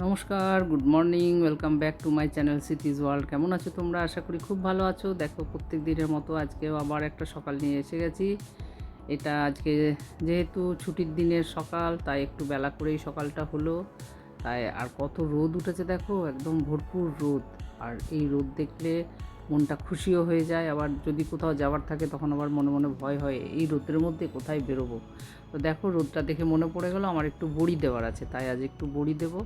নমস্কার, good morning, welcome back to my channel সিটিজ world. কেমন আছো তোমরা? আশা করি খুব ভালো আছো। দেখো, প্রত্যেক দিনের মতো আজকেও আবার একটা সকাল নিয়ে এসে গেছি। এটা আজকে যেহেতু ছুটির দিনের সকাল, তাই একটু বেলা করেই সকালটা হলো। তাই আর কত রোদ উঠেছে দেখো, একদম ভরপুর রোদ। আর এই রোদ দেখলে মনটা খুশিও হয়ে যায়, আবার যদি কোথাও যাওয়ার থাকে তখন আবার মনে মনে ভয় হয় এই রোদের মধ্যে কোথায় বেরোবো। তো দেখো, রোদটা দেখে মনে পড়ে গেল আমার একটু বড়ি দেওয়ার আছে, তাই আজ একটু বড়ি দেবো।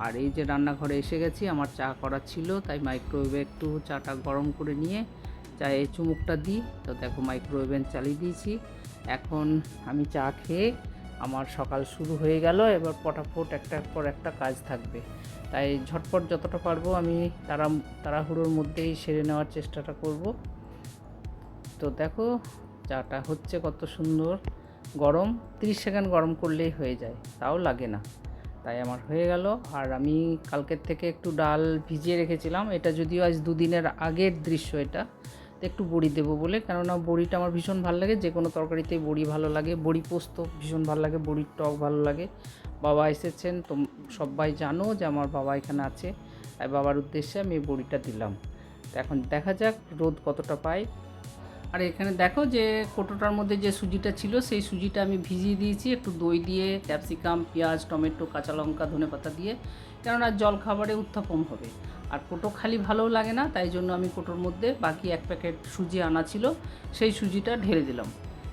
আর এই যে রান্নাঘরে এসে গেছি, আমার চা করা ছিল, তাই মাইক্রোওয়েভে একটু চাটা গরম করে নিয়ে চায়ে চুমুকটা দিই। তো দেখো, মাইক্রোওয়েভে চালিয়ে দিয়েছি। এখন আমি চা খেয়ে আমার সকাল শুরু হয়ে গেল। এবার পটাপট একটার পর একটা কাজ থাকবে, তাই ঝটপট যতটা পারবো আমি তাড়াহুড়োর মধ্যেই সেরে নেওয়ার চেষ্টাটা করব। তো দেখো, চাটা হচ্ছে কত সুন্দর গরম। 30 সেকেন্ড গরম করলেই হয়ে যায়, তাও লাগে না। তাই আমার হয়ে গেল। আর আমি কালকের থেকে একটু ডাল ভিজিয়ে রেখেছিলাম। এটা যদিও আজ দুদিনের আগের দৃশ্য, এটা তো একটু বড়ি দেবো বলে, কেননা বড়িটা আমার ভীষণ ভালো লাগে। যে কোনো তরকারিতেই বড়ি ভালো লাগে, বড়ি পোস্ত ভীষণ ভালো লাগে, বড়ির টক ভালো লাগে। বাবা এসেছেন, তো সবাই জানো যে আমার বাবা এখানে আছে, তাই বাবার উদ্দেশ্যে আমি এই বড়িটা দিলাম। তো এখন দেখা যাক রোদ কতটা পায়। আর এখানে দেখো যে কোটোটার মধ্যে যে সুজিটা ছিল, সেই সুজিটা আমি ভিজিয়ে দিয়েছি একটু দই দিয়ে, ক্যাপসিকাম, পেঁয়াজ, টমেটো, কাঁচা লঙ্কা, ধনেপাতা দিয়ে, কেননা জল খাবারে উত্থাপন হবে। আর কোটো খালি ভালোও লাগে না, তাই জন্য আমি কোটোর মধ্যে বাকি 1 প্যাকেট সুজি আনা ছিল, সেই সুজিটা ঢেলে দিলাম।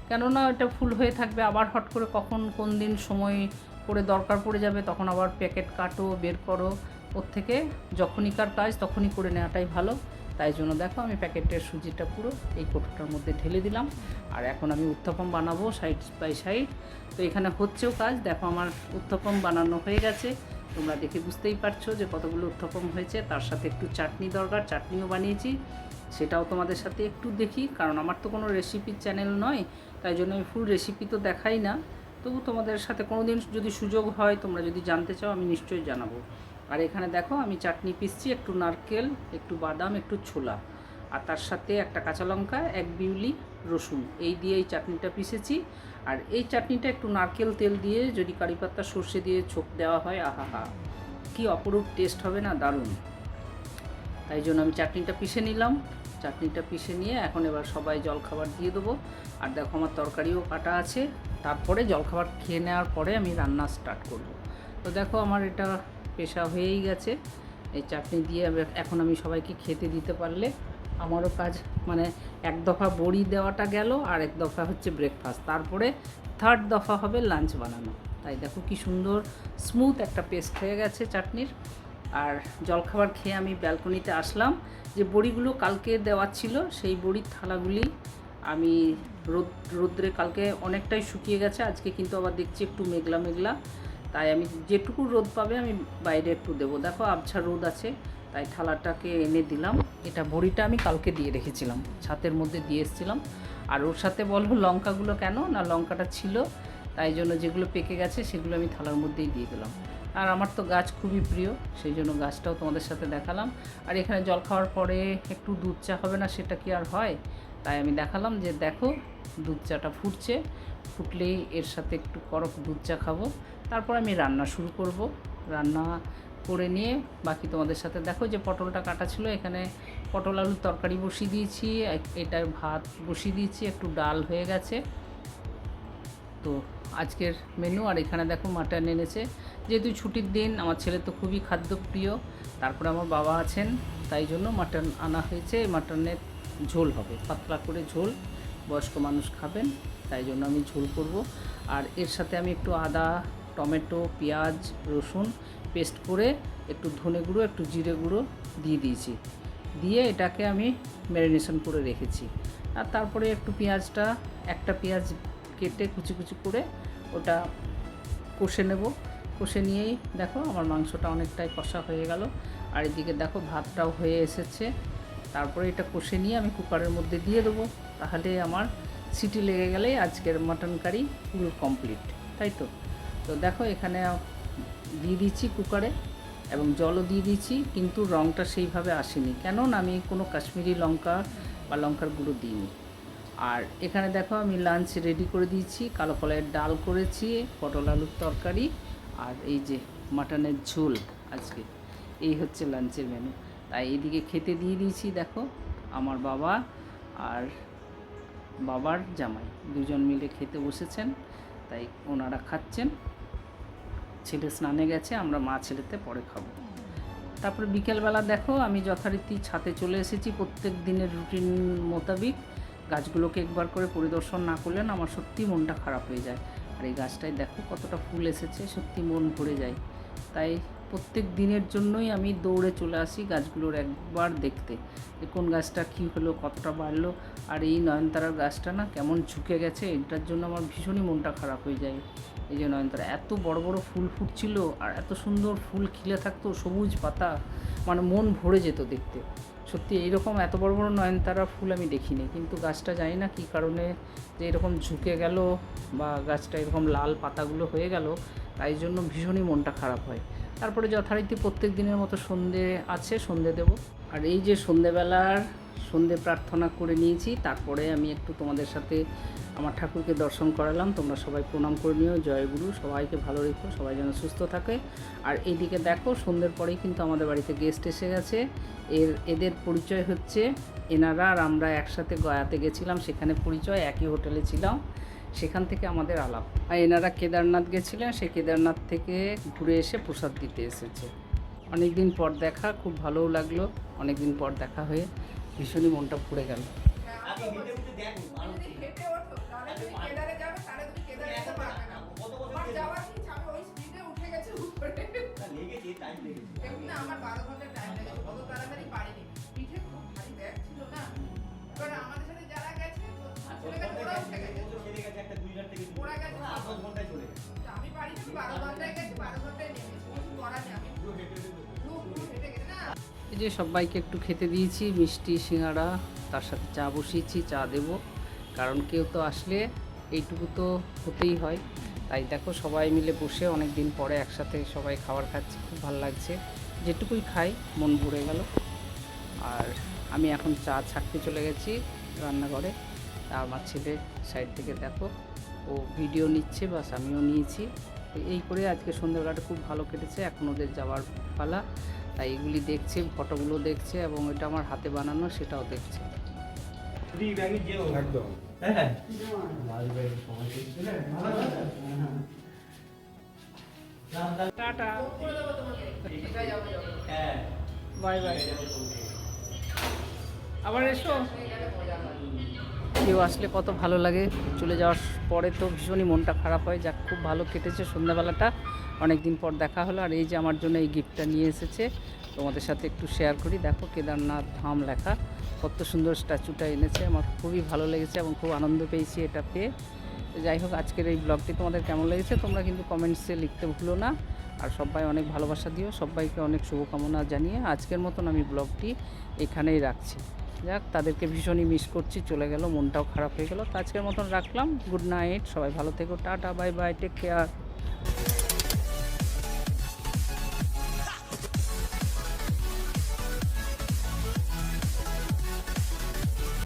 কেননা এটা ফুল হয়ে থাকবে, আবার হট করে কখন কোন দিন সময় করে দরকার পড়ে যাবে, তখন আবার প্যাকেট কাটো, বের করো। ওর থেকে যখনইকার কাজ তখনই করে নেওয়াটাই ভালো। তাই জন্য দেখো, আমি প্যাকেটের সুজিটা পুরো এই কোটোটার মধ্যে ঢেলে দিলাম। আর এখন আমি উত্তপম বানাবো সাইড বাই সাইড। তো এখানে হচ্ছেও কাজ। দেখো, আমার উত্তপম বানানো হয়ে গেছে, তোমরা দেখে বুঝতেই পারছো যে কতগুলো উত্তপম হয়েছে। তার সাথে একটু চাটনি দরকার, চাটনিও বানিয়েছি, সেটাও তোমাদের সাথে একটু দেখি, কারণ আমার তো কোনো রেসিপির চ্যানেল নয়, তাই জন্য আমি ফুল রেসিপি তো দেখাই না। তবু তোমাদের সাথে কোনো দিন যদি সুযোগ হয়, তোমরা যদি জানতে চাও, আমি নিশ্চয়ই জানাবো। আর এখানে দেখো, আমি চাটনি পিসছি, একটু নারকেল, একটু বাদাম, একটু ছোলা, আর তার সাথে একটা কাঁচা লঙ্কা, এক বিউলি রসুন, এই দিয়ে এই চাটনিটা পিসেছি। আর এই চাটনিটা একটু নারকেল তেল দিয়ে, যদি কারিপাতা সর্ষে দিয়ে ছোপ দেওয়া হয়, আহা, কি অপরূপ টেস্ট হবে না, দারুণ। তাই জন্য আমি চাটনিটা পিষে নিলাম। চাটনিটা পিষে নিয়ে এখন এবার সবাই জলখাবার দিয়ে দেবো। আর দেখো, আমার তরকারিও কাটা আছে, তারপরে জলখাবার খেয়ে নেওয়ার পরে আমি রান্না স্টার্ট করব। তো দেখো, আমার এটা পেশা হয়েই গেছে। এই চাটনি দিয়ে এখন আমি সবাইকে খেতে দিতে পারলে আমারও কাজ, মানে এক দফা বড়ি দেওয়াটা গেল, আর এক দফা হচ্ছে ব্রেকফাস্ট, তারপরে থার্ড দফা হবে লাঞ্চ বানানো। তাই দেখো কি সুন্দর স্মুথ একটা পেস্ট হয়ে গেছে চাটনির। আর জলখাবার খেয়ে আমি ব্যালকনিতে আসলাম। যে বড়িগুলো কালকে দেওয়া ছিল, সেই বড়ির থালাগুলি আমি রোদ্রে কালকে অনেকটাই শুকিয়ে গেছে, আজকে কিন্তু আবার দেখছি একটু মেঘলা মেঘলা, তাই আমি যেটুকু রোদ পাবে আমি বাইরে একটু দেবো। দেখো, আবছা রোদ আছে, তাই থালাটাকে এনে দিলাম। এটা বড়িটা আমি কালকে দিয়ে রেখেছিলাম, ছাতের মধ্যে দিয়ে এসেছিলাম। আর ওর সাথে বলো লঙ্কাগুলো কেন না, লঙ্কাটা ছিল, তাই জন্য যেগুলো পেকে গেছে সেগুলো আমি থালার মধ্যেই দিয়ে দিলাম। আর আমার তো গাছ খুবই প্রিয়, সেই জন্য গাছটাও তোমাদের সাথে দেখালাম। আর এখানে জল খাওয়ার পরে একটু দুধ চা হবে না, সেটা কি আর হয়, তাই আমি দেখালাম যে দেখো দুধ চাটা ফুটছে, ফুটলেই এর সাথে একটু করক দুধ চা খাবো। তারপর আমি রান্না শুরু করব। রান্না করে নিয়ে বাকি তোমাদের সাথে দেখো, যে পটলটা কাটা ছিল, এখানে পটল আলুর তরকারি বসিয়ে দিয়েছি, এটার ভাত বসিয়ে দিয়েছি, একটু ডাল হয়ে গেছে। তো আজকের মেনু। আর এখানে দেখো মাটন এনেছে, যেহেতু ছুটির দিন, আমার ছেলে তো খুবই খাদ্যপ্রিয়, তারপরে আমার বাবা আছেন, তাই জন্য মাটন আনা হয়েছে। মাটনের ঝোল হবে, পাতলা করে ঝোল, বয়স্ক মানুষ খাবেন, তাই জন্য আমি ঝোল করব। আর এর সাথে আমি একটু আদা, টমেটো, পেঁয়াজ, রসুন পেস্ট করে, একটু ধনে গুঁড়ো, একটু জিরে গুঁড়ো দিয়ে দিয়েছি, দিয়ে এটাকে আমি ম্যারিনেশন করে রেখেছি। আর তারপরে একটু পেঁয়াজটা, একটা পেঁয়াজ কেটে কুচি কুচি করে ওটা কষে নেব। কষে নিয়েই দেখো আমার মাংসটা অনেকটাই কষা হয়ে গেল। আর এদিকে দেখো ভাতটাও হয়ে এসেছে। তারপরে এটা কষে নিয়ে আমি কুকারের মধ্যে দিয়ে দেবো, তাহলে আমার সিটি লেগে গেলেই আজকের মাটন কারি পুরো কমপ্লিট, তাই তো। তো দেখো, এখানে দিয়ে দিচ্ছি কুকারে, এবং জলও দিয়ে দিচ্ছি, কিন্তু রঙটা সেইভাবে আসেনি, কেন না আমি কোনো কাশ্মীরি লঙ্কা বা লঙ্কার গুঁড়ো দিইনি। আর এখানে দেখো, আমি লাঞ্চ রেডি করে দিয়েছি, কালো কলাইয়ের ডাল করেছি, পটল আলুর তরকারি, আর এই যে মাটনের ঝোল, আজকে এই হচ্ছে লাঞ্চের মেনু। তাই এদিকে খেতে দিয়ে দিয়েছি, দেখো আমার বাবা আর বাবার জামাই দুজন মিলে খেতে বসেছেন, তাই ওনারা খাচ্ছেন। ছেলে স্নানে গেছে, আমরা মা ছেলেতে পরে খাবো। তারপরে বিকেলবেলা দেখো আমি যথারীতি ছাদে চলে এসেছি প্রত্যেক দিনের রুটিন মোতাবিক। গাছগুলোকে একবার করে পরিদর্শন না করলে না আমার সত্যি মনটা খারাপ হয়ে যায়। আর এই গাছটায় দেখো কতটা ফুল এসেছে, সত্যি মন ভরে যায়। তাই প্রত্যেক দিনের জন্যই আমি দৌড়ে চলে আসি গাছগুলোর একবার দেখতে, যে কোন গাছটা কী হলো, কতটা বাড়লো। আর এই নয়নতারার গাছটা না কেমন ঝুঁকে গেছে, এটার জন্য আমার ভীষণই মনটা খারাপ হয়ে যায়। এই যে নয়নতারা এত বড় বড় ফুল ফুটছিল আর এত সুন্দর ফুল খিলে থাকতো, সবুজ পাতা, মানে মন ভরে যেত দেখতে। সত্যি এইরকম এত বড় বড় নয়নতারা ফুল আমি দেখিনি, কিন্তু গাছটা জানি না কী কারণে যে এরকম ঝুঁকে গেল বা গাছটা এরকম লাল পাতাগুলো হয়ে গেল, তাই জন্য ভীষণই মনটা খারাপ হয়। তারপরে যথারীতি প্রত্যেক দিনের মতো সন্ধে আছে, সন্ধে দেব। আর এই যে সন্ধেবেলার সন্ধে প্রার্থনা করে নিয়েছি, তারপরে আমি একটু তোমাদের সাথে আমার ঠাকুরকে দর্শন করালাম। তোমরা সবাই প্রণাম করে নিও, জয়গুরু, সবাইকে ভালো রেখো, সবাই যেন সুস্থ থাকে। আর এইদিকে দেখো সন্ধ্যের পরেই কিন্তু আমাদের বাড়িতে গেস্ট এসে গেছে। এদের পরিচয় হচ্ছে এনারা আর আমরা একসাথে গয়াতে গেছিলাম, সেখানে পরিচয়, একই হোটেলে ছিলাম, সেখান থেকে আমাদের আলাপ। আর এনারা কেদারনাথ গেছিলেন, সেই কেদারনাথ থেকে ঘুরে এসে প্রসাদ দিতে এসেছে। অনেক দিন পর দেখা, খুব ভালোও লাগলো, অনেক দিন পর দেখা হয়ে ভীষণই মনটা পুড়ে গেল। এই যে সবাইকে একটু খেতে দিয়েছি মিষ্টি সিঙ্গাড়া, তার সাথে চা বসিয়েছি, চা দেব, কারণ কেউ তো আসলে এইটুকু তো হতেই হয়। তাই দেখো সবাই মিলে বসে অনেক দিন পরে একসাথে সবাই খাবার খাচ্ছি, খুব ভালো লাগছে। যেটুকুই খাই মন ভরে গেল। আর আমি এখন চা ছাড়তে চলে গেছি রান্নাঘরে। আর আমার ছেলে সাইড থেকে দেখো ও ভিডিও নিচ্ছে, বাস আমিও নিয়েছি। তো এই করে আজকে সন্ধ্যাবেলাটা খুব ভালো কেটেছে। এখন ওদের যাওয়ার পালা, তাই এগুলি দেখছে, ফটোগুলো দেখছে, এবং এটা আমার হাতে বানানো সেটাও দেখছে। টাটা, বাই বাই, আবার এসো। কেউ আসলে কত ভালো লাগে, চলে যাওয়ার পরে তো ভীষণই মনটা খারাপ হয়। যাক, খুব ভালো কেটেছে সন্ধ্যাবেলাটা, অনেক দিন পর দেখা হলো। আর এই যে আমার জন্য এই গিফটটা নিয়ে এসেছে, তোমাদের সাথে একটু শেয়ার করি। দেখো কেদারনাথ ধাম লেখা, কত সুন্দর স্ট্যাচুটা এনেছে, আমার খুবই ভালো লেগেছে এবং খুব আনন্দ পেয়েছি এটা পেয়ে। যাই হোক, আজকের এই ব্লগটি তোমাদের কেমন লেগেছে তোমরা কিন্তু কমেন্টসে লিখতে ভুলো না। আর সবাই অনেক ভালোবাসা দিও, সবাইকে অনেক শুভকামনা জানিয়ে আজকের মতন আমি ব্লগটি এখানেই রাখছি। যাক, তাদেরকে ভীষণই মিস করছি, চলে গেল, মনটাও খারাপ হয়ে গেল। তো আজকের মতন রাখলাম, গুড নাইট, সবাই ভালো থেকো, tata, bye bye, take care.